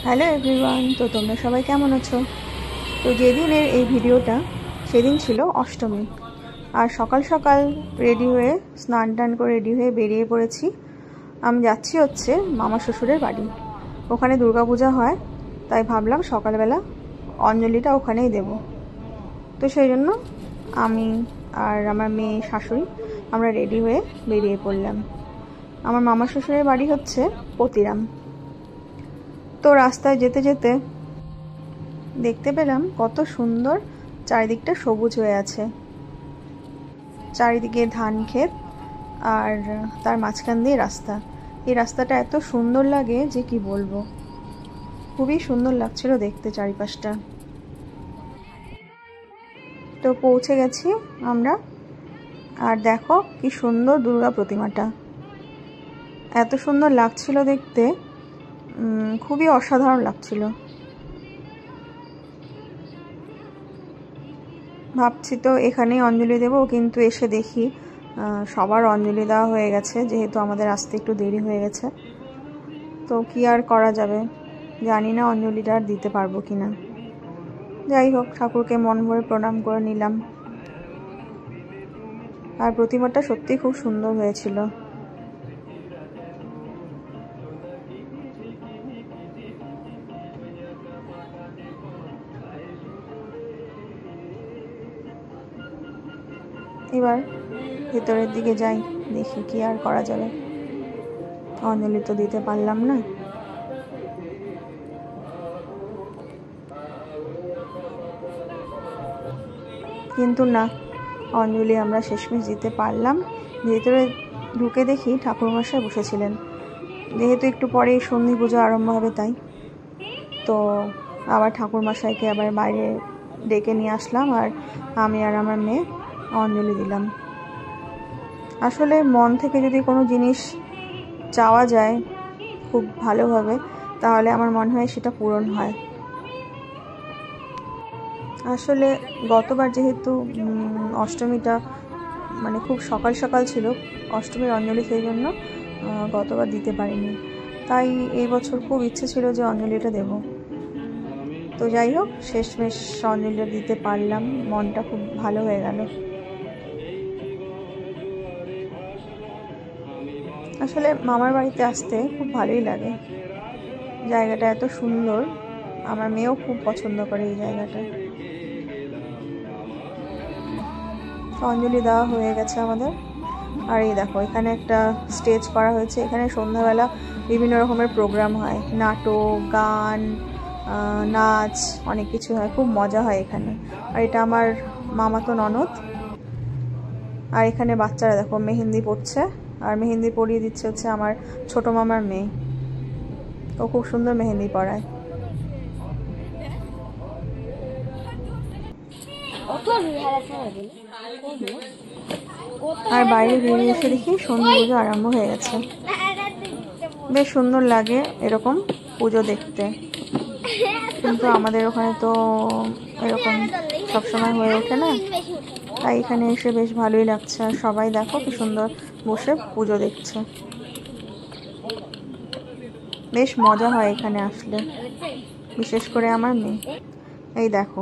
Hello everyone, তো তোমরা সবাই কেমন আছো? তো যেদিনের এই ভিডিওটা সেদিন ছিল অষ্টমী। আর সকাল সকাল রেডি হয়ে স্নান টান করে রেডি হয়ে বেরিয়ে পড়েছি। আমি যাচ্ছি হচ্ছে মামা শ্বশুরের বাড়ি, ওখানে দুর্গাপূজা হয়, তাই ভাবলাম সকালবেলা অঞ্জলিটা ওখানেই দেব। তো সেই জন্য আমি আর আমার মেয়ে শাশুড়ি আমরা রেডি হয়ে বেরিয়ে পড়লাম। আমার মামা শ্বশুরের বাড়ি হচ্ছে পতিরাম। তো রাস্তায় যেতে যেতে দেখতে পেলাম কত সুন্দর চারিদিকটা সবুজ হয়ে আছে, চারিদিকে ধান ক্ষেত আর তার মাঝখান দিয়ে রাস্তা। এই রাস্তাটা এত সুন্দর লাগে যে কি বলবো, খুবই সুন্দর লাগছিল দেখতে চারিপাশটা। তো পৌঁছে গেছি আমরা, আর দেখো কি সুন্দর দুর্গা প্রতিমাটা, এত সুন্দর লাগছিল দেখতে, খুবই অসাধারণ লাগছিল। ভাবছি তো এখানেই অঞ্জলি দেব, কিন্তু এসে দেখি সবার অঞ্জলি দেওয়া হয়ে গেছে, যেহেতু আমাদের আসতে একটু দেরি হয়ে গেছে। তো কি আর করা যাবে, জানি না অঞ্জলিটা আর দিতে পারবো কিনা। যাই হোক, ঠাকুরকে মন ভরে প্রণাম করে নিলাম। আর প্রতিমাটা সত্যি খুব সুন্দর হয়েছিল। এবার ভেতরের দিকে যাই, দেখি কি আর করা যাবে, অঞ্জলি তো দিতে পারলাম না। কিন্তু না, অঞ্জলি আমরা শেষমেশ দিতে পারলাম। ভেতরে ঢুকে দেখি ঠাকুরমশাই বসেছিলেন, যেহেতু একটু পরেই সন্ধি পুজো আরম্ভ হবে, তাই তো আবার ঠাকুরমশাইকে আবার বাইরে ডেকে নিয়ে আসলাম, আর আমি আর আমার মেয়ে অঞ্জলি দিলাম। আসলে মন থেকে যদি কোনো জিনিস চাওয়া যায় খুব ভালোভাবে, তাহলে আমার মনে হয় সেটা পূরণ হয়। আসলে গতবার যেহেতু অষ্টমীটা মানে খুব সকাল সকাল ছিল অষ্টমীর অঞ্জলি, সেই জন্য গতবার দিতে পারিনি, তাই এই বছর খুব ইচ্ছে ছিল যে অঞ্জলিটা দেব। তো যাই হোক, শেষমেশ অঞ্জলিটা দিতে পারলাম, মনটা খুব ভালো হয়ে গেল। আসলে মামার বাড়িতে আসতে খুব ভালোই লাগে, জায়গাটা এত সুন্দর, আমার মেয়েও খুব পছন্দ করে এই জায়গাটা। অঞ্জলি দেওয়া হয়ে গেছে আমাদের, আর এই দেখো এখানে একটা স্টেজ করা হয়েছে। এখানে সন্ধ্যাবেলা বিভিন্ন রকমের প্রোগ্রাম হয়, নাটক, গান, নাচ, অনেক কিছু হয়, খুব মজা হয় এখানে। আর এটা আমার মামাতো ননদ। আর এখানে বাচ্চারা দেখো মেহেন্দি পড়ছে, আর মেহেন্দি পরিয়ে দিচ্ছে হচ্ছে আমার ছোট মামার মেয়ে, ও খুব সুন্দর মেহেন্দি পরায়। আর বাইরে বেরিয়ে এসে দেখি সন্ধ্যা পুজো আরম্ভ হয়ে গেছে। বেশ সুন্দর লাগে এরকম পুজো দেখতে, কিন্তু আমাদের ওখানে তো এরকম সবসময় হয়ে ওঠে না, তাই এখানে এসে বেশ ভালোই লাগছে। আর সবাই দেখো কি সুন্দর বসে পুজো দেখছে, বেশ মজা হয় এখানে আসলে, বিশেষ করে আমার মেয়ে। এই দেখো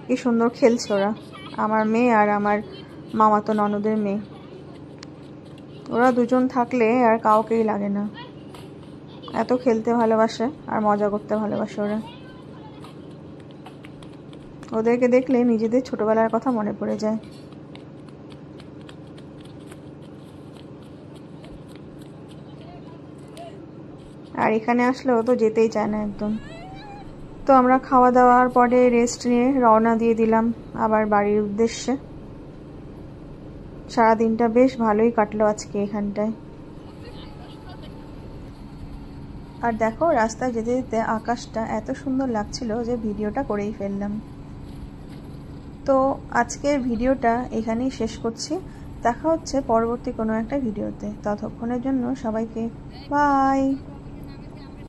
কি সুন্দর খেলছে ওরা, আমার মেয়ে আর আমার মামাতো ননদের মেয়ে। ওরা দুজন থাকলে আর কাউকেই লাগে না, এত খেলতে ভালোবাসে আর মজা করতে ভালোবাসে ওরা। ওদেরকে দেখলে নিজেদের ছোটবেলার কথা মনে পড়ে যায়। আর এখানে আসলেও তো যেতেই চায় না একদম। তো আমরা খাওয়া দাওয়ার পরে রেস্ট নিয়ে রওনা দিয়ে দিলাম আবার বাড়ির উদ্দেশ্যে। সারাদিনটা বেশ ভালোই কাটলো আজকে এখানটায়। আর দেখো রাস্তায় যেতে যেতে আকাশটা এত সুন্দর লাগছিল যে ভিডিওটা করেই ফেললাম। তো আজকের ভিডিওটা এখানেই শেষ করছি, দেখা হচ্ছে পরবর্তী কোনো একটা ভিডিওতে। ততক্ষণের জন্য সবাইকে বাই।